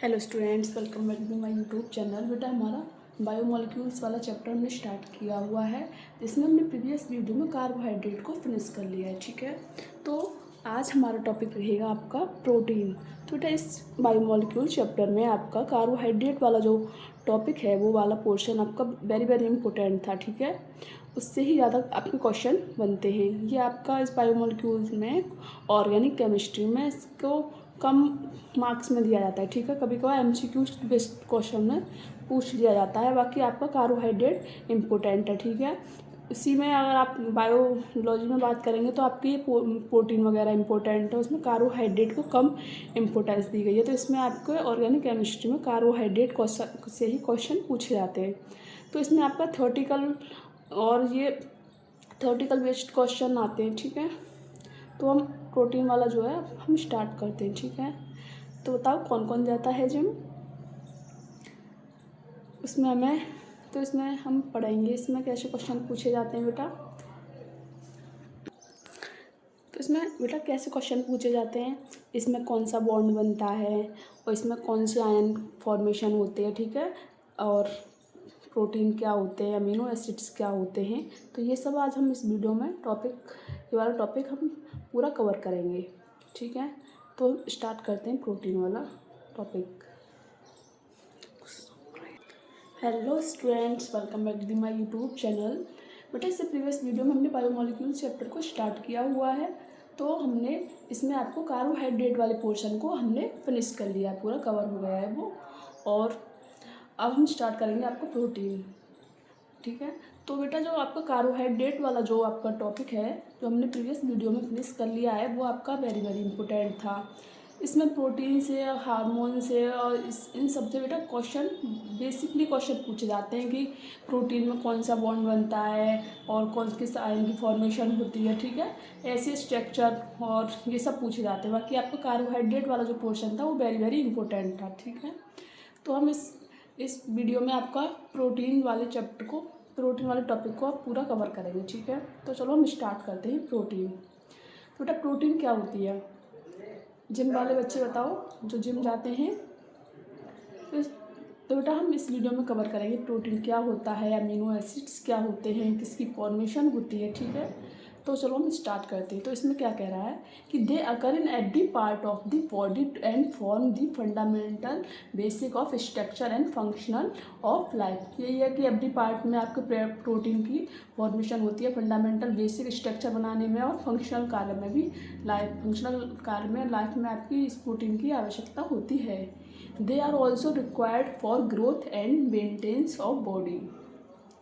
Hello students, welcome back to my YouTube channel. बेटा हमारा biomolecules वाला चैप्टर हमने स्टार्ट किया हुआ है, जिसमें हमने प्रीवियस वीडियो में कार्बोहाइड्रेट को फिनिश कर लिया है। ठीक है, तो आज हमारा टॉपिक रहेगा आपका प्रोटीन। तो बेटा इस बायोमोलिक्यूल चैप्टर में आपका कार्बोहाइड्रेट वाला जो टॉपिक है वो वाला पोर्शन आपका वेरी वेरी इंपॉर्टेंट था। ठीक है, उससे ही ज़्यादा आपके क्वेश्चन बनते हैं। ये आपका इस बायोमोलिक्यूल्स में ऑर्गेनिक केमिस्ट्री में इसको कम मार्क्स में दिया जाता है। ठीक है, कभी कभार एमसीक्यू बेस्ड क्वेश्चन में पूछ लिया जाता है। बाकी आपका कार्बोहाइड्रेट इम्पोर्टेंट है। ठीक है, इसी में अगर आप बायोलॉजी में बात करेंगे तो आपकी ये प्रोटीन वगैरह इंपॉर्टेंट है, उसमें कार्बोहाइड्रेट को कम इम्पोर्टेंस दी गई है। तो इसमें आपको ऑर्गेनिक केमिस्ट्री में कार्बोहाइड्रेट से ही क्वेश्चन पूछे जाते हैं। तो इसमें आपका थ्योरेटिकल और ये थ्योरेटिकल बेस्ड क्वेश्चन आते हैं। ठीक है, तो हम प्रोटीन वाला जो है हम स्टार्ट करते हैं। ठीक है, तो बताओ कौन कौन जाता है जिम। इसमें हम पढ़ेंगे इसमें कैसे क्वेश्चन पूछे जाते हैं बेटा। तो इसमें बेटा कैसे क्वेश्चन पूछे जाते हैं, इसमें कौन सा बॉन्ड बनता है और इसमें कौन से आयन फॉर्मेशन होते हैं। ठीक है, और प्रोटीन क्या होते हैं, अमीनो एसिड्स क्या होते हैं। तो ये सब आज हम इस वीडियो में ये वाला टॉपिक हम पूरा कवर करेंगे। ठीक है, तो स्टार्ट करते हैं प्रोटीन वाला topic. Hello students, welcome back to my YouTube channel. बेटा इससे प्रीवियस वीडियो में हमने बायोमोलिक्यूल चैप्टर को स्टार्ट किया हुआ है। तो हमने इसमें आपको कार्बोहाइड्रेट वाले पोर्शन को हमने फिनिश कर लिया, पूरा कवर हो गया है वो। और अब हम स्टार्ट करेंगे आपको प्रोटीन। ठीक है, तो बेटा जो आपका कार्बोहाइड्रेट वाला जो आपका टॉपिक है, जो हमने प्रीवियस वीडियो में फिनिश कर लिया है, वो आपका वेरी वेरी इंपॉर्टेंट था। इसमें प्रोटीन से, हार्मोन से और इन सब से बेटा क्वेश्चन बेसिकली क्वेश्चन पूछे जाते हैं कि प्रोटीन में कौन सा बॉन्ड बनता है और कौन किस आयन की फॉर्मेशन होती है। ठीक है, ऐसे स्ट्रक्चर और ये सब पूछे जाते हैं। बाकी आपका कार्बोहाइड्रेट वाला जो पोर्शन था वो वेरी वेरी इंपॉर्टेंट था। ठीक है, तो हम इस वीडियो में आपका प्रोटीन वाले टॉपिक को आप पूरा कवर करेंगे। ठीक है, तो चलो हम स्टार्ट करते हैं प्रोटीन। तो बेटा प्रोटीन क्या होती है, जिम वाले बच्चे बताओ जो जिम जाते हैं। तो बेटा हम इस वीडियो में कवर करेंगे प्रोटीन क्या होता है, अमीनो एसिड्स क्या होते हैं, किसकी फॉर्मेशन होती है। ठीक है, तो चलो हम स्टार्ट करते हैं। तो इसमें क्या कह रहा है कि they occur in every part of the body and form the fundamental basic of structure and functional of life. यही है कि एवरी पार्ट में आपके प्रोटीन की फॉर्मेशन होती है, फंडामेंटल बेसिक स्ट्रक्चर बनाने में और फंक्शनल कार्य में भी लाइफ में आपकी इस प्रोटीन की आवश्यकता होती है। They are also required for growth and maintenance of body.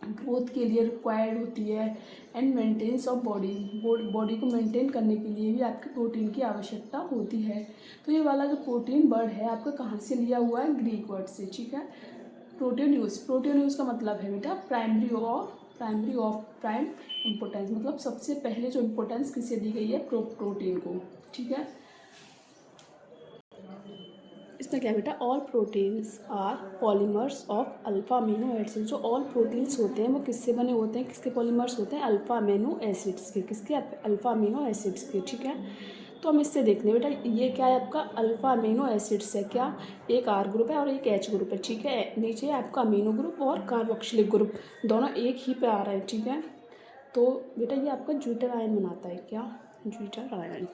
Growth के लिए रिक्वायर्ड होती है एंड मेंटेनेंस ऑफ बॉडी को मेंटेन करने के लिए भी आपके प्रोटीन की आवश्यकता होती है। तो ये वाला जो प्रोटीन वर्ड है आपका कहाँ से लिया हुआ है, ग्रीक वर्ड से। ठीक है, प्रोटीन यूज़ का मतलब है बेटा प्राइम इम्पोर्टेंस, मतलब सबसे पहले जो इम्पोर्टेंस किसे दी गई है, प्रोटीन को। ठीक है, इसमें क्या बेटा, all proteins are polymers of alpha amino acid. जो ऑल प्रोटीन्स होते हैं वो किससे बने होते हैं, किसके पॉलीमर्स होते हैं, अल्फा अमीनो एसिड्स के। किसके, अल्फा अमीनो एसिड्स के। ठीक है, तो हम इससे देखते हैं बेटा ये क्या है, आपका अल्फा अमीनो एसिड्स है। क्या, एक आर ग्रुप है और एक एच ग्रुप है। ठीक है, नीचे आपका अमीनो ग्रुप और कार्बोक्सिलिक ग्रुप दोनों एक ही पे आ रहे हैं। ठीक है, तो बेटा ये आपका ज्यूटर आयन बनाता है। क्या, ज्यूटर आयन।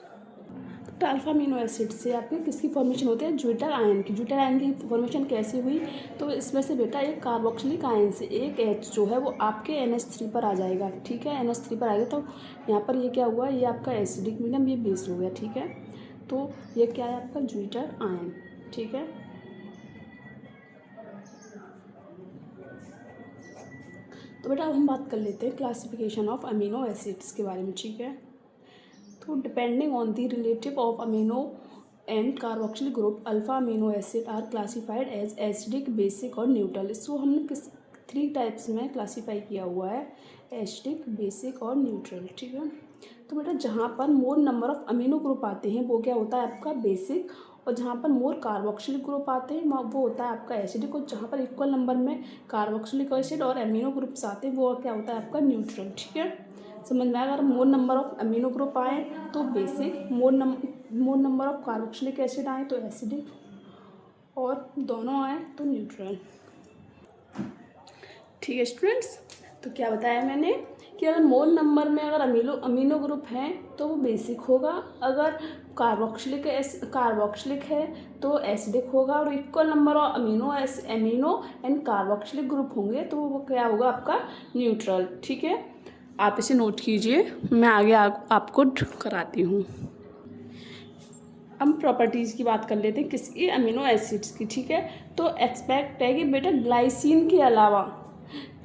तो अल्फा अमीनो एसिड से आपके किसकी फॉर्मेशन होती है, ज्यूटर आयन की। ज्यूटर आयन की फॉर्मेशन कैसे हुई, तो इसमें से बेटा एक कार्बोक्सिलिक आयन से एक H जो है वो आपके NH3 पर आ जाएगा। ठीक है, NH3 पर आएगा तो यहाँ पर ये क्या हुआ, ये आपका एसिडिक मीडियम, ये बेस हो गया। ठीक है, तो ये क्या है आपका ज्यूटर आयन। ठीक है, तो बेटा अब हम बात कर लेते हैं क्लासिफिकेशन ऑफ अमीनो एसिड्स के बारे में। ठीक है, तो depending on the relative of amino and carboxylic group, alpha amino acid are classified as acidic, basic और न्यूट्रल। इसको हमने किस 3 टाइप्स में क्लासीफाई किया हुआ है, एसिडिक, बेसिक और न्यूट्रल। ठीक है, तो बेटा जहाँ पर मोर नंबर ऑफ अमीनो ग्रुप आते हैं वो क्या होता है आपका बेसिक, और जहाँ पर मोर कार्बोक्सिलिक ग्रुप आते हैं वो होता है आपका एसिडिक, और जहाँ पर इक्वल नंबर में कार्बोक्सिलिक एसिड और अमीनो ग्रुप्स आते हैं वो क्या होता है आपका न्यूट्रल। ठीक है, समझ में आएगा। अगर मोर नंबर ऑफ अमीनो ग्रुप आए तो basic, more number of carboxylic acid आए तो एसिडिक, और दोनों आए तो न्यूट्रल। ठीक है स्टूडेंट्स, तो क्या बताया मैंने कि अगर मोल नंबर में अगर अमीनो ग्रुप हैं तो वो बेसिक होगा, अगर कार्बोक्सिलिक है तो एसिडिक होगा, और equal number of amino and carboxylic group होंगे तो वो क्या होगा आपका न्यूट्रल। ठीक है, आप इसे नोट कीजिए, मैं आगे आपको कराती हूँ। हम प्रॉपर्टीज़ की बात कर लेते हैं किसकी, अमीनो एसिड्स की। ठीक है, तो एक्सपेक्ट है कि बेटा ग्लाइसिन के अलावा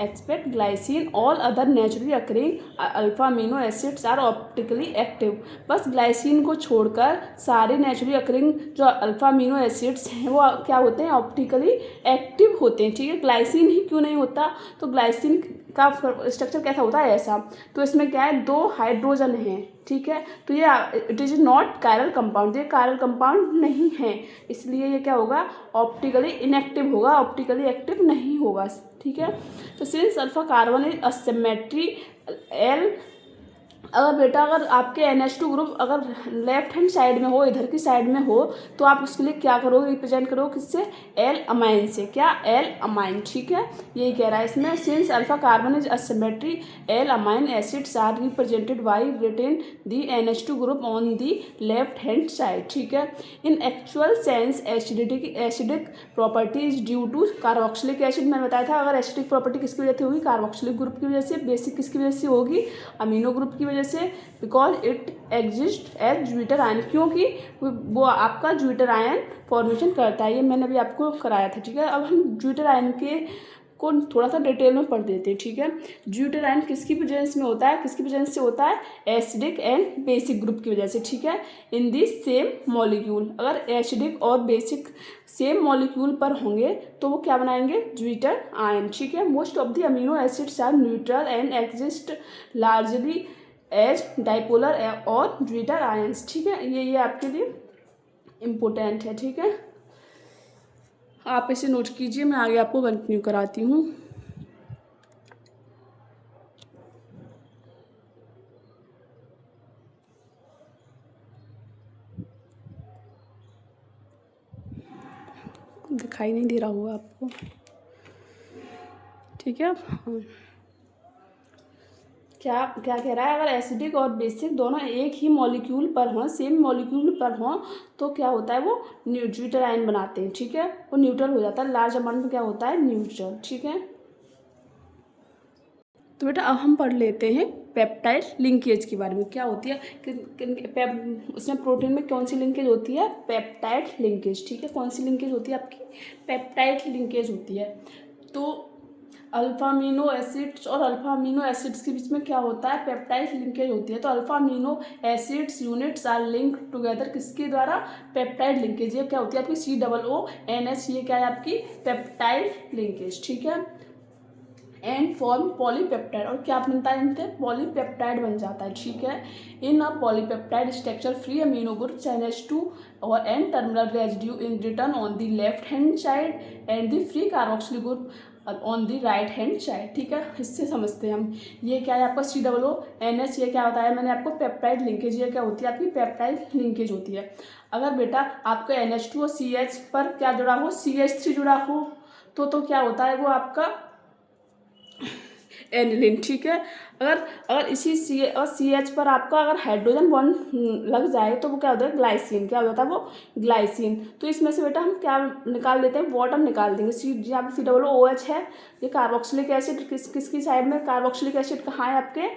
expect glycine all other naturally occurring alpha amino acids are optically active. बस ग्लाइसिन को छोड़कर सारे नेचुरली अकरिंग जो अल्फा अमीनो एसिड्स हैं वो क्या होते हैं, ऑप्टिकली एक्टिव होते हैं। ठीक है, ग्लाइसिन ही क्यों नहीं होता, तो ग्लाइसिन का स्ट्रक्चर कैसा होता है, ऐसा। तो इसमें क्या है, 2 हाइड्रोजन हैं। ठीक है, तो ये it is not chiral compound, ये कायरल कंपाउंड नहीं है, इसलिए ये क्या होगा, ऑप्टिकली इनएक्टिव होगा, ऑप्टिकली एक्टिव नहीं होगा। ठीक है, तो since alpha carbon is asymmetry L, अगर बेटा अगर आपके NH2 ग्रुप अगर लेफ्ट हैंड साइड में हो, इधर की साइड में हो, तो आप उसके लिए क्या करोगे, रिप्रेजेंट करोगे किससे, एल अमाइन से। क्या, एल अमाइन। ठीक है, यही कह रहा है इसमें, since alpha carbon is asymmetry L amine acids are represented by written the NH2 group on the left hand side. ठीक है, in actual sense acidic property is due to carboxylic acid. मैंने बताया था अगर एसिडिक प्रॉपर्टी किसकी वजह से होगी, कार्बोक्सिलिक ग्रुप की वजह से, बेसिक किसकी वजह से होगी, अमीनो ग्रुप की वजह से, because it exist as zwitter ion, क्योंकि वो आपका ज्विटर आयन फॉर्मेशन करता है। ये मैंने अभी आपको कराया था। ठीक है, अब हम ज्विटर आयन के को थोड़ा सा डिटेल में पढ़ देते हैं। ठीक है, ज्विटर आयन किसकी प्रेजेंस में होता है, किसकी प्रेजेंस से होता है, एसिडिक एंड बेसिक ग्रुप की वजह से। ठीक है, इन दी सेम मॉलिक्यूल, अगर एसिडिक और बेसिक सेम मॉलिक्यूल पर होंगे तो वो क्या बनाएंगे, ज्विटर आयन। ठीक है, most of the amino acids are neutral and exist largely as dipolar और ज्विटर आयंस। ठीक है, ये आपके लिए इम्पोर्टेंट है। ठीक है, आप इसे नोट कीजिए, मैं आगे आपको कंटिन्यू कराती हूँ। दिखाई नहीं दे रहा होगा आपको। ठीक है, हाँ, क्या क्या कह रहा है, अगर एसिडिक और बेसिक दोनों एक ही मॉलिक्यूल पर हों, सेम मॉलिक्यूल पर हों, तो क्या होता है, वो ज्विटर आयन बनाते हैं। ठीक है, वो न्यूट्रल हो जाता है, लार्ज अमाउंट में क्या होता है, न्यूट्रल। ठीक है, तो बेटा अब हम पढ़ लेते हैं पेप्टाइड लिंकेज के बारे में, क्या होती है उसमें प्रोटीन में कौन सी लिंकेज होती है, पेप्टाइड लिंकेज। ठीक है, कौन सी लिंकेज होती है आपकी, पेप्टाइड लिंकेज होती है। तो अल्फा अमीनो एसिड्स और अल्फा अमीनो एसिड्स के बीच में क्या होता है, पेप्टाइड लिंकेज होती है। तो alpha amino acids units are link together किसके द्वारा, पेप्टाइड लिंकेज। ये क्या होती है आपकी COONH, ये क्या है आपकी पेप्टाइड लिंकेज। ठीक है, एंड फॉर्म पॉलीपेप्टाइड, और क्या बनता है इनसे, पॉलीपेप्टाइड बन जाता है। ठीक है, in a polypeptide structure free amino group NH2 or N terminal residue in return on the left hand side and the free carboxylic group on the right hand side. ठीक है, इससे समझते हैं हम, ये क्या है आपका COONH, ये क्या होता है, मैंने आपको पेप्टाइड लिंकेज, ये क्या होती है आपकी पेप्टाइड लिंकेज होती है। अगर बेटा आपका NH2 और CH पर क्या जुड़ा हो, CH3 जुड़ा हो, तो क्या होता है वो आपका एनिलीन। ठीक है, अगर इसी CH पर आपका अगर हाइड्रोजन बॉन्ड लग जाए तो वो क्या होता है, ग्लाइसिन। क्या हो जाता है वो, ग्लाइसिन। तो इसमें से बेटा हम क्या निकाल देते हैं, वाटर निकाल देंगे। यहाँ पे COOH है, ये कार्बोक्सिलिक एसिड किसकी साइड में, कार्बोक्सिलिक एसिड कहाँ है आपके,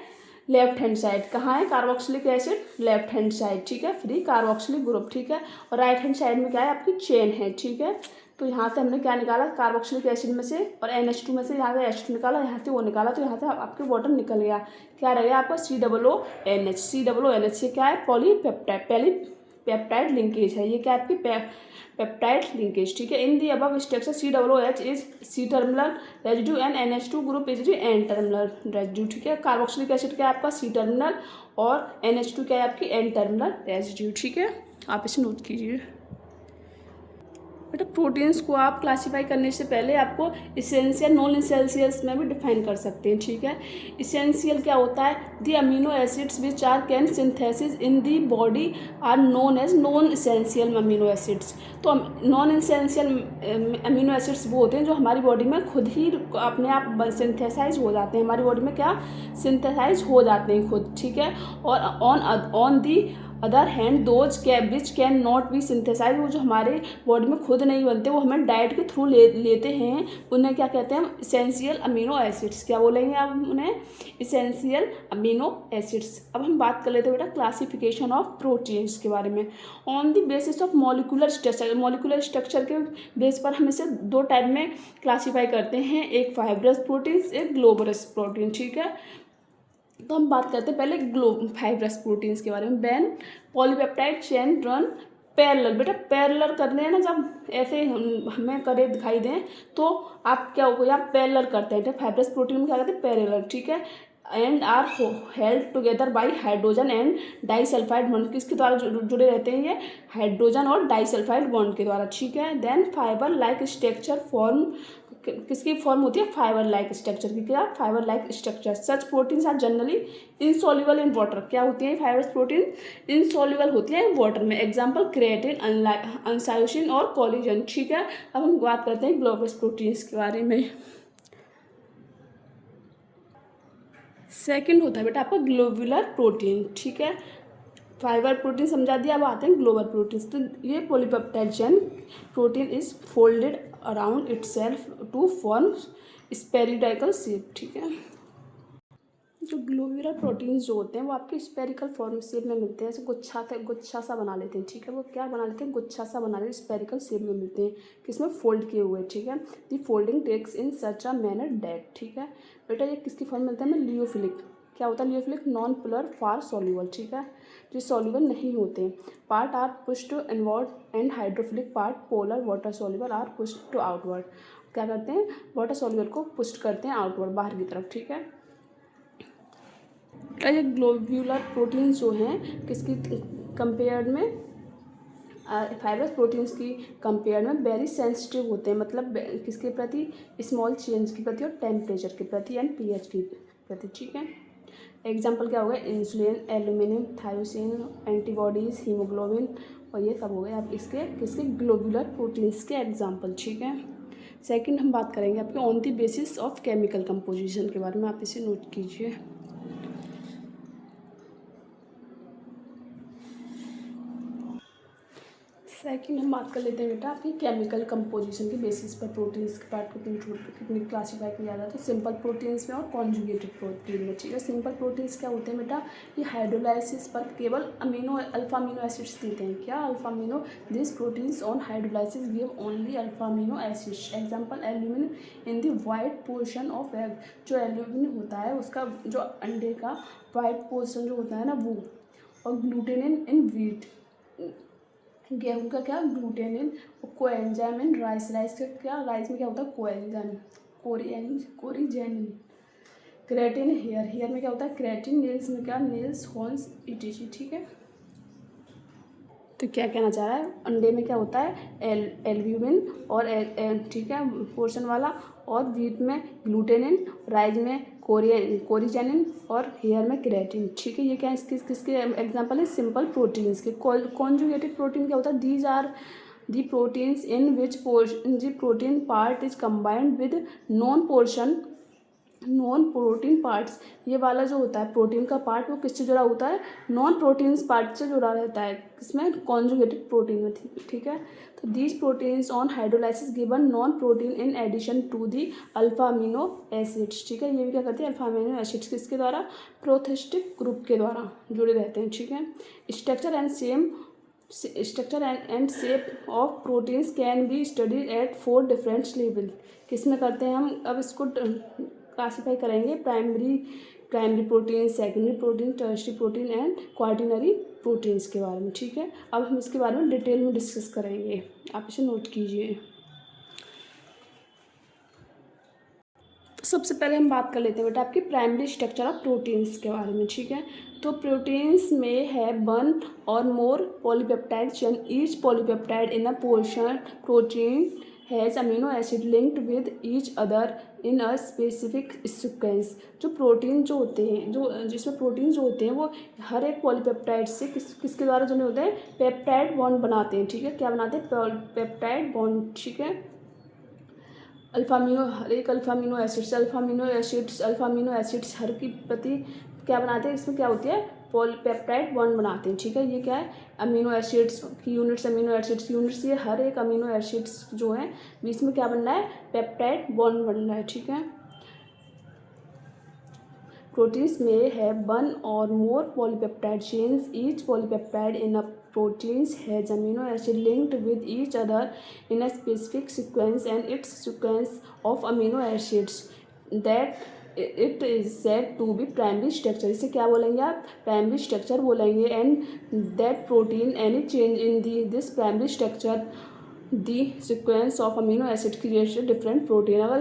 लेफ्ट हैंड साइड। कहाँ है carboxylic acid, left hand side. ठीक है, फ्री कार्बोक्सिलिक ग्रुप। ठीक है, और राइट हैंड साइड में क्या है आपकी चेन है। ठीक है, तो यहाँ से हमने क्या निकाला, कार्बोक्सिलिक एसिड में से और NH2 में से यहाँ से H2 निकाला, यहाँ से वो निकाला, तो यहाँ से आपके वाटर निकल गया। क्या रह गया आपका COONH। से क्या है, पॉलीपेप्टाइड लिंकेज है, ये क्या आपकी पेप्टाइड लिंकेज। ठीक है, in the above structure COOH is C terminal residue and NH2 group is N terminal residue. ठीक है, कार्बोक्सिलिक एसिड क्या है आपका C टर्मिनल और NH2 क्या है आपकी N टर्मिनल रेजिड्यू। ठीक है, आप इसे नोट कीजिए। बेटा प्रोटीन्स को आप क्लासीफाई करने से पहले आपको इसेंशियल नॉन इसेंशियल्स में भी डिफाइन कर सकते हैं, ठीक है। इसेंशियल क्या होता है, the amino acids which are can synthesis in the body are known as non essential amino acids. तो नॉन इसेंशियल अमीनो एसिड्स वो होते हैं जो हमारी बॉडी में खुद ही अपने आप सिंथेसाइज हो जाते हैं, हमारी बॉडी में क्या सिंथेसाइज हो जाते हैं खुद, ठीक है। और on the other hand those which can not be synthesize, वो जो हमारे बॉडी में खुद नहीं बनते, वो हमें डाइट के थ्रू लेते हैं, उन्हें क्या कहते हैं, इसेंशियल अमीनो एसिड्स। क्या बोलेंगे आप उन्हें, इसेंशियल अमीनो एसिड्स। अब हम बात कर लेते हैं बेटा क्लासिफिकेशन ऑफ प्रोटीन्स के बारे में। On the basis of molecular structure के बेस पर हम इसे दो टाइप में क्लासीफाई करते हैं, एक फाइब्रस प्रोटीन्स, एक ग्लोबुलस प्रोटीन, ठीक है। तो हम बात करते हैं पहले फाइब्रस प्रोटीन्स के बारे में। When polypeptide chain run parallel, बेटा पैरेलल करने हैं ना, जब ऐसे हमें करे दिखाई दें तो आप क्या हो, आप पैरेलल करते हैं, फाइब्रस प्रोटीन में क्या कहते हैं, पैरेलल, ठीक है। And are held together by hydrogen and disulphide bond, किसके द्वारा जुड़े रहते हैं ये, हाइड्रोजन और डाइसल्फाइड बॉन्ड के द्वारा, ठीक है। Then fibre like structure form, किसकी फॉर्म होती है, फाइबर लाइक स्ट्रक्चर की, क्या fibre like structure. Such proteins are generally insoluble in water, क्या होती है फाइबरस प्रोटीन, इनसॉल्युबल होती है वाटर में। एग्जांपल क्रिएटिन, अनसायोसिन और कोलेजन, ठीक है। अब हम बात करते हैं ग्लोबुलस प्रोटीन्स के बारे में। सेकंड होता है बेटा आपका ग्लोबुलर प्रोटीन, ठीक है। फाइबर प्रोटीन समझा दिया, अब आते हैं ग्लोबल प्रोटीन्स। तो ये polypeptide chain protein is folded around itself to form spherical shape, ठीक है। जो ग्लोबुलर प्रोटीन्स जो होते हैं वो आपके स्पेरिकल फॉर्म शेप में मिलते हैं, ऐसे गुच्छा सा बना लेते हैं, ठीक है। वो क्या बना लेते हैं, गुच्छा सा बना लेते हैं, स्पेरिकल शेप में मिलते हैं, किसमें फोल्ड किए हुए, ठीक है। The folding takes in such a manner that, ठीक है। बेटा ये किसकी फॉर्म मिलता है, में लियोफिलिक, क्या होता है lyophilic, non polar far soluble, ठीक है, जो सॉल्यूबल नहीं होते। Part are pushed inward and hydrophilic part polar water soluble are pushed to outward, क्या करते हैं, वाटर सॉल्यूबल को पुश्ड करते हैं आउटवर्ड, बाहर की तरफ, ठीक है। ये ग्लोब्यूलर प्रोटीन्स जो हैं किसकी कंपेयर में, फाइब्रस प्रोटीन्स की कंपेयर में वेरी सेंसिटिव होते हैं, मतलब किसके प्रति, स्मॉल चेंज के प्रति और टेम्परेचर के प्रति एंड पीएच के प्रति, ठीक है। एग्जाम्पल क्या हो गया, इंसुलिन, एल्यूमिनियम, थायोसिन, एंटीबॉडीज़, हीमोग्लोबिन, और ये सब हो गए आप इसके किसके ग्लोबुलर प्रोटीन्स के एग्जाम्पल, ठीक है। सेकंड हम बात करेंगे आपके on the basis of chemical composition के बारे में, आप इसे नोट कीजिए। सेकंड हम बात कर लेते हैं बेटा आपकी केमिकल कंपोजिशन के बेसिस पर प्रोटीन्स के पार्ट को कितनी क्लासीफाई किया जाता है, सिंपल प्रोटीन्स में और कॉन्जुगेटेड प्रोटीन में, ठीक है। सिंपल प्रोटीन्स क्या होते हैं बेटा, ये हाइड्रोलाइसिस पर केवल अल्फा अमीनो एसिड्स देते हैं, क्या alpha amino, this proteins on hydrolysis give only alpha amino acids. Example albumin in the white portion of egg, जो एल्यूमिन होता है उसका जो अंडे का वाइट पोर्शन जो होता है ना वो, और ग्लूटेनिन इन व्हीट, गेहूँ का क्या ग्लूटेनिन, और कोएंजाइम इन राइस, राइस का क्या, राइस में क्या होता है कोएंजाइम, कोरिजेनिन, क्रेटिन हेयर, हेयर में क्या होता है क्रेटिन, नेल्स में क्या, नेल्स, हॉर्न्स, इटीसी, ठीक है। तो क्या कहना चाह रहा है, अंडे में क्या होता है एल्ब्यूमिन और ठीक है पोर्शन वाला, और व्हीट में ग्लूटेनिन, राइस में कोरिजेनिन, और हेयर में क्रेटिन, ठीक है। ये क्या किसके एग्जांपल है, सिंपल प्रोटीन्स के। कॉन्जुगेटेड प्रोटीन क्या होता है, these are the proteins in which the protein part is combined with non protein parts, ये वाला जो होता है प्रोटीन का पार्ट वो किससे जुड़ा होता है, नॉन प्रोटीन्स पार्ट से जुड़ा रहता है, किसमें, कॉन्जुगेटेड प्रोटीन में, ठीक है। तो these proteins on hydrolysis given non protein in addition to the alpha amino acids, ठीक है। ये भी क्या करते हैं, अल्फा अमीनो एसिड्स किसके द्वारा, प्रोथेस्टिक ग्रुप के द्वारा जुड़े रहते हैं, ठीक है। Structure and shape of proteins can be studied at 4 different level, किसमें करते हैं हम, अब इसको क्लासीफाई करेंगे, primary protein, secondary protein, tertiary protein and quaternary proteins के बारे में, ठीक है। अब हम इसके बारे में डिटेल में डिस्कस करेंगे, आप इसे नोट कीजिए। तो सबसे पहले हम बात कर लेते हैं बेटा आपकी प्राइमरी स्ट्रक्चर ऑफ प्रोटीन्स के बारे में, ठीक है। तो प्रोटीन्स में है one or more polypeptide chain, each polypeptide in a portion protein has amino acid linked with each other in a specific sequence. जो प्रोटीन जो होते हैं, जो जिसमें प्रोटीन जो होते हैं वो हर एक पॉलीपेप्टाइड से किसके द्वारा जुड़े होते हैं, पेप्टाइड बॉन्ड बनाते हैं, ठीक है। क्या बनाते हैं, पेप्टाइड बॉन्ड, ठीक है। हर एक अल्फा अमीनो एसिड्स हर की प्रति क्या बनाते हैं, इसमें क्या होती है, पॉलीपेप्टाइड बॉन्ड बनाते हैं, ठीक है। ये क्या है, अमीनो एसिड्स की यूनिट्स, ये हर एक अमीनो एसिड्स जो है बीच में क्या बनना है, पेप्टाइड बॉन्ड बनना है, ठीक है। प्रोटीन्स में है one or more polypeptide chains, each polypeptide in a proteins has amino acid linked with each other in a specific sequence, and its sequence of amino acids that it is said to be primary structure। इसे क्या बोलेंगे आप, primary structure बोलेंगे। And that protein any change in this primary structure the sequence of amino acid create different protein. अगर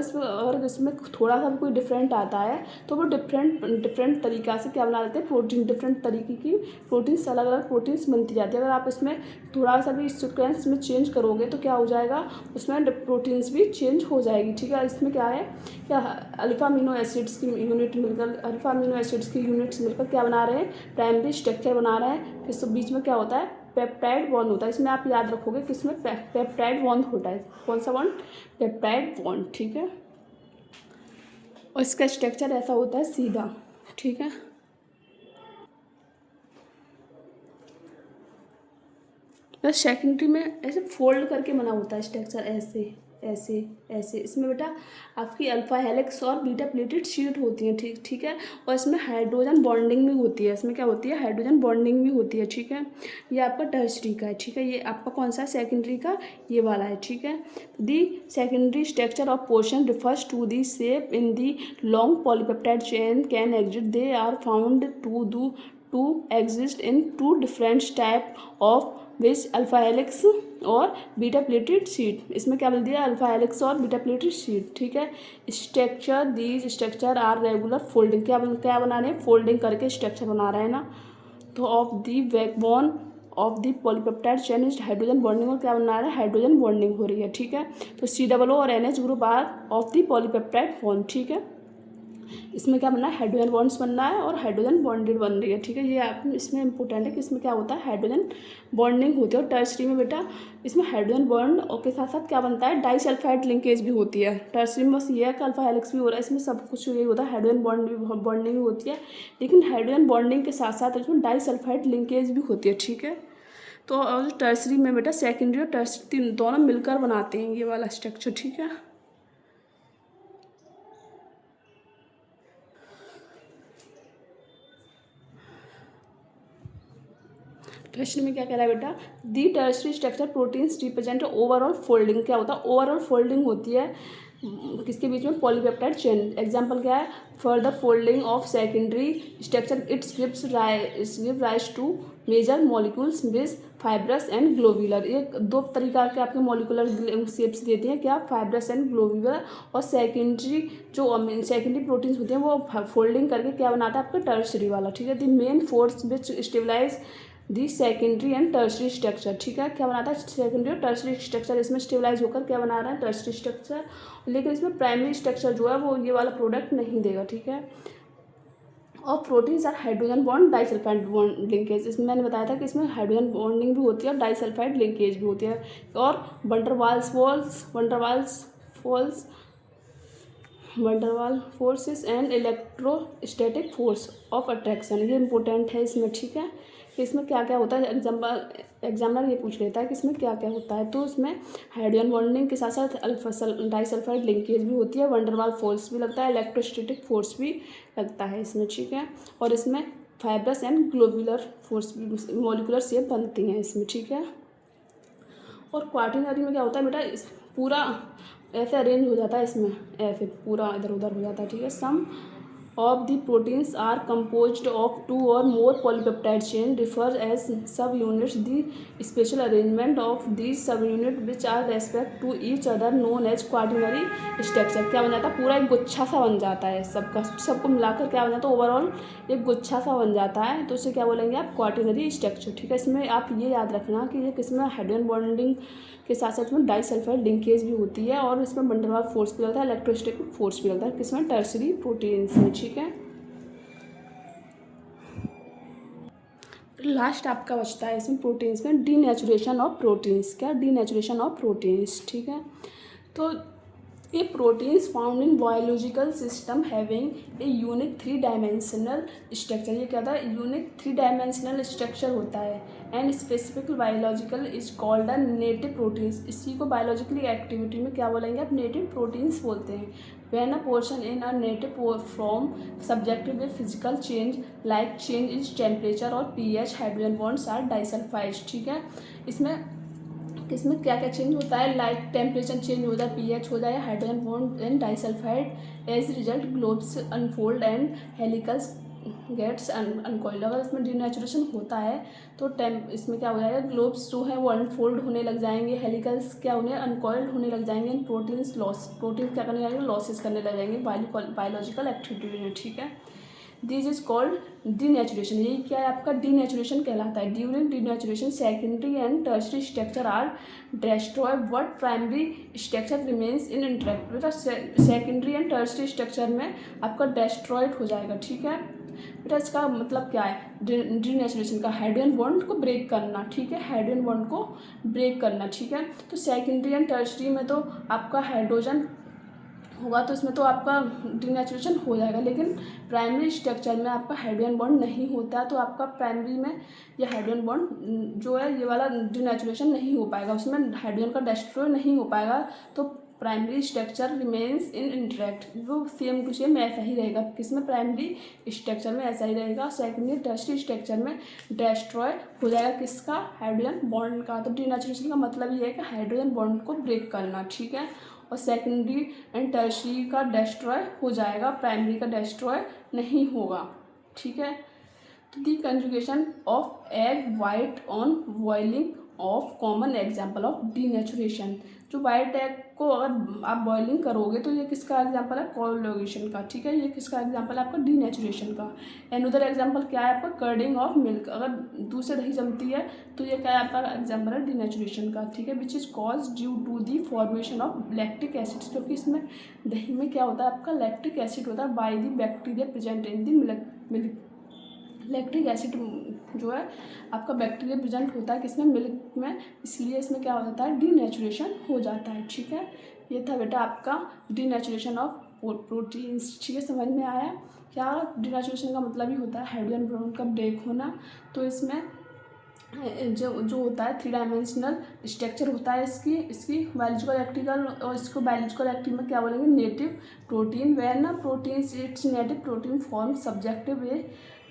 इसमें थोड़ा सा भी कोई डिफरेंट आता है तो वो डिफरेंट तरीक़ा से क्या बना देते हैं, प्रोटीन, डिफरेंट तरीके की प्रोटीन्स, अलग अलग प्रोटीन्स बनती जाती है। अगर आप इसमें थोड़ा सा भी सिक्वेंस में चेंज करोगे तो क्या हो जाएगा, उसमें प्रोटीन्स भी चेंज हो जाएगी, ठीक है। इसमें क्या है, क्या अल्फा अमीनो एसिड्स की यूनिट मिलकर, अल्फा अमीनो एसिड्स की यूनिट्स मिलकर क्या बना रहे हैं, प्राइमरी स्ट्रक्चर बना रहे हैं। इस बीच में क्या होता है, पेप्टाइड बॉन्ड होता है। इसमें आप याद रखोगे किसमें पेप्टाइड बॉन्ड होता है, कौन सा बॉन्ड, पेप्टाइड बॉन्ड, ठीक है। और इसका स्ट्रक्चर ऐसा होता है सीधा, ठीक है। बस सेकेंडरी में ऐसे फोल्ड करके बना होता है स्ट्रक्चर, ऐसे ऐसे ऐसे। इसमें बेटा आपकी अल्फा हेलिक्स और बीटा प्लेटेड शीट होती है, ठीक है। और इसमें हाइड्रोजन बॉन्डिंग भी होती है, इसमें क्या होती है, हाइड्रोजन बॉन्डिंग भी होती है, ठीक है। ये आपका टर्शरी का है, ठीक है। ये आपका कौन सा, सेकेंडरी का ये वाला है, ठीक है। The secondary structure of portion refers to the shape in the long polypeptide chain can exist, they are found to exist in two different type of which alpha helix और बीटा प्लेटेड शीट। इसमें क्या बोल दिया, alpha helix और beta pleated sheet, ठीक है। Structure, these structure are regular folding, क्या बना रहे हैं, फोल्डिंग करके स्ट्रक्चर बना रहे हैं ना। तो of the backbone of the polypeptide chain is hydrogen bonding, और क्या बना रहा है, हाइड्रोजन बॉन्डिंग हो रही है, ठीक है। तो COO और NH group are of the polypeptide bond, ठीक है। इसमें क्या बनना है, हाइड्रोजन बॉन्ड्स बनना है और हाइड्रोजन बॉन्डेड बन रही है, ठीक है। ये आप इसमें इंपॉर्टेंट है कि इसमें क्या होता है, हाइड्रोजन बॉन्डिंग होती है। और टर्सरी में बेटा इसमें हाइड्रोजन बॉन्ड और के साथ साथ क्या बनता है, डाइसल्फाइड लिंकेज भी होती है। टर्सरी में बस ये है कि अल्फा हेलिक्स भी हो रहा है, इसमें सब कुछ यही होता है, हाइड्रोजन बॉन्डिंग भी होती है। लेकिन हाइड्रोजन बॉन्डिंग के साथ साथ इसमें डाइसल्फाइड लिंकेज भी होती है, ठीक है। तो और टर्सरी में बेटा सेकेंडरी और टर्सरी दोनों मिलकर बनाते हैं ये वाला स्ट्रक्चर, ठीक है। टर्सरी में क्या कह रहा है बेटा, the tertiary structure proteins represent overall folding. क्या होता है, ओवरऑल फोल्डिंग होती है किसके बीच में, पॉलीपेप्टाइड चेन। एग्जांपल क्या है, further folding of secondary structure its gives rise to major molecules viz fibrous and globular. ये दो तरीका के आपके मॉलिकुलर शेप्स देते हैं, क्या, फाइब्रस एंड ग्लोबुलर। और सेकेंडरी सेकेंडरी प्रोटीन्स होते हैं वो फोल्डिंग करके क्या बनाता है, आपका टर्सरी वाला, ठीक है। The main force which stabilize the secondary and tertiary structure, ठीक है। क्या बनाता है, सेकेंडरी और टर्सरी स्ट्रक्चर इसमें स्टेबलाइज होकर क्या बना रहा है, टर्सरी स्ट्रक्चर। लेकिन इसमें प्राइमरी स्ट्रक्चर जो है वो ये वाला प्रोडक्ट नहीं देगा, ठीक है। और proteins are hydrogen bond disulphide bond linkage. इसमें मैंने बताया था कि इसमें हाइड्रोजन बॉन्डिंग भी होती है और डाइसल्फाइड लिंकेज भी होती है। और van der Waals forces and electrostatic force of attraction, ये इंपॉर्टेंट है इसमें, ठीक है। कि इसमें क्या क्या होता है, एग्जाम्पल ये पूछ लेता है कि इसमें क्या क्या होता है। तो इसमें हाइड्रोजन बॉन्डिंग के साथ साथ डाइसल्फाइड लिंकेज भी होती है, वंडरवाल फोर्स भी लगता है, इलेक्ट्रोस्टैटिक फोर्स भी लगता है इसमें, ठीक है। और इसमें फाइब्रस एंड ग्लोबुलर फोर्स भी, मॉलिकुलर शेप बनती हैं इसमें, ठीक है। और क्वार्टिनरी में क्या होता है बेटा, इस पूरा ऐसे अरेंज हो जाता है, इसमें ऐसे पूरा इधर उधर हो जाता है, ठीक है। सम of the proteins are composed of two or more polypeptide chain refers as subunits. The special arrangement of these subunits which are respect to each other known as quaternary structure. क्या बन जाता है, पूरा एक गुच्छा सा बन जाता है, सबको मिलाकर क्या बन जाता है, ओवरऑल एक गुच्छा सा बन जाता है, तो उसे क्या बोलेंगे आप, क्वाटरनरी स्ट्रक्चर। ठीक है, इसमें आप ये याद रखना कि ये किसमें हाइड्रोजन बॉन्डिंग के साथ साथ में डाइसल्फाइड लिंकेज भी होती है, और इसमें वंडरवाल फोर्स भी चलता है, इलेक्ट्रोस्टैटिक फोर्स भी चलता है, किसमें, टर्सरी प्रोटीन्स में। ठीक है, लास्ट आपका बचता है इसमें प्रोटीन्स में डीनेचुरेशन ऑफ प्रोटीन्स। क्या, डीनेचुरेशन ऑफ प्रोटीन्स। ठीक है, तो ये proteins found in biological system having a unique 3 dimensional structure. ये क्या था, यूनिक 3 डायमेंशनल स्ट्रक्चर होता है, and specific biological is called a native proteins. इसी को बायोलॉजिकली एक्टिविटी में क्या बोलेंगे आप, नेटिव प्रोटीन्स बोलते हैं। When a portion in a native form subjected with physical change like change in temperature और पीएच, हाइड्रोजन बॉन्ड्स आर डाइसल्फाइड्स। ठीक है, इसमें क्या क्या चेंज होता है, लाइक टेम्परेचर चेंज हो जाए, पीएच हो जाए, hydrogen bond and disulphide as result globes unfold and helicals gets uncoiled. अगर इसमें डीनेचुरेशन होता है तो इसमें क्या हो जाएगा, ग्लोब्स जो है वो अनफोल्ड होने लग जाएंगे, हेलिकल्स क्या होने, अनकॉइल्ड होने लग जाएंगे, एंड प्रोटीन्स क्या करने लगेंगे, लॉसेस करने लग जाएंगे बायोलॉजिकल एक्टिविटी में। ठीक है, दिस इज कॉल्ड डीनेचुरेशन। यही क्या है आपका, डीनेचुरेशन कहलाता है। During denaturation secondary and tertiary structure are destroy but primary structure remains in interact. बेटा सेकेंडरी एंड टर्शरी स्ट्रक्चर में आपका डिस्ट्रॉयड हो जाएगा। ठीक है, बेटा इसका मतलब क्या है, डीनेचुरेशन का, हाइड्रोजन बॉन्ड को ब्रेक करना। ठीक है, हाइड्रोजन बॉन्ड को ब्रेक करना। ठीक है, तो सेकेंडरी एंड टर्शरी में तो आपका हाइड्रोजन होगा, तो इसमें तो आपका डीनेचुरेशन हो जाएगा, लेकिन प्राइमरी स्ट्रक्चर में आपका हाइड्रोजन बॉन्ड नहीं होता, तो आपका प्राइमरी में ये हाइड्रोजन बॉन्ड जो है ये वाला डीनेचुरेशन नहीं हो पाएगा, उसमें हाइड्रोजन का डिस्ट्रॉय नहीं हो पाएगा, तो primary structure remains in interact. वो सेम टू सेम ऐसा ही रहेगा, किसमें, प्राइमरी स्ट्रक्चर में ऐसा ही रहेगा। सेकेंडरी टर्शरी स्ट्रक्चर में डिस्ट्रॉय हो जाएगा किसका, हाइड्रोजन बॉन्ड का। तो डीनेचुरेशन का मतलब ये है कि हाइड्रोजन बॉन्ड को ब्रेक करना। ठीक है, और सेकेंडरी एंड टर्शरी का डिस्ट्रॉय हो जाएगा, प्राइमरी का डिस्ट्रॉय नहीं होगा। ठीक है, तो the conjugation of egg white on boiling of common example of denaturation. जो वाइट एग को अगर आप बॉइलिंग करोगे तो ये किसका एग्जाम्पल है, कोलुगेशन का। ठीक है, ये किसका एग्जाम्पल है आपका, डीनेचुरेशन का। अनदर एग्जाम्पल क्या है आपका, कर्डिंग ऑफ मिल्क। अगर दूध से दही जमती है तो ये क्या है आपका एग्जाम्पल है डीनेचुरेशन का। ठीक है, which is cause due to the formation of lactic acid, क्योंकि इसमें दही में क्या होता है आपका, लैक्टिक एसिड होता है by the bacteria present in the milk. Lactic acid जो है आपका बैक्टीरिया प्रेजेंट होता है किसमें, मिल्क में, इसलिए इसमें क्या हो जाता है, डीनेचुरेशन हो जाता है। ठीक है, ये था बेटा आपका डीनेचुरेशन ऑफ प्रोटीन्स। ठीक है, समझ में आया क्या, डीनेचुरेशन का मतलब ही होता है हाइड्रोजन बॉन्ड का ब्रेक होना। तो इसमें जो होता है 3 डायमेंशनल स्ट्रक्चर होता है इसकी बायोलॉजिकल एक्टिकल, और इसको बायोलॉजिकल एक्टिव में क्या बोलेंगे, नेटिव प्रोटीन। वेयर ना proteins it's native protein form subjective a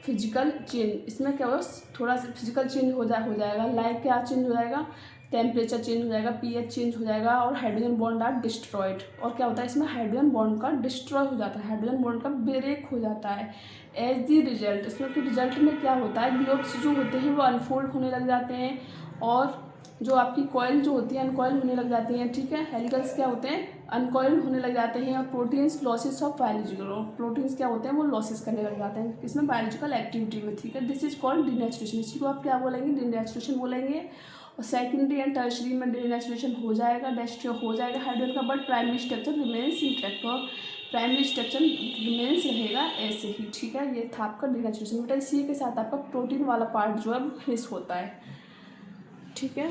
physical change. इसमें क्या होगा, थोड़ा सा फिजिकल चेंज हो जाएगा, लाइक क्या चेंज हो जाएगा, टेम्परेचर चेंज हो जाएगा, पीएच चेंज हो जाएगा, और हाइड्रोजन बॉन्ड आर डिस्ट्रॉयड। और क्या होता है इसमें, हाइड्रोजन बॉन्ड का डिस्ट्रॉय हो जाता है, हाइड्रोजन बॉन्ड का ब्रेक हो जाता है। एज दी रिजल्ट, इसमें कि रिजल्ट में क्या होता है, ग्लोब्स जो होते हैं वो अनफोल्ड होने लग जाते हैं, और जो आपकी कॉइल जो होती है अनकॉइल होने लग जाती हैं। ठीक है, हेलिकल्स क्या होते हैं, अनकॉइल होने लग जाते हैं, और प्रोटीन्स लॉसेस ऑफ बायोलॉजिकल, और प्रोटीन्स क्या होते हैं वो लॉसेस करने लग जाते हैं इसमें बायोलॉजिकल एक्टिविटी में। ठीक है, दिस इज कॉल्ड डीनेचुरेशन। इसी को आप क्या बोलेंगे, डीनेचुरेशन बोलेंगे। और सेकेंडरी एंड टर्शरी में डीनेचुरेशन हो जाएगा, डिस्ट्रॉय हो जाएगा हाइड्रोजन का, but primary structure remains intact, और प्राइमरी स्ट्रक्चर रिमेन्स रहेगा ऐसे ही। ठीक है, ये था आपका डीनेचुरेशन। बेटा इसी के साथ आपका प्रोटीन वाला पार्ट जो है फिनिश होता है। ठीक है।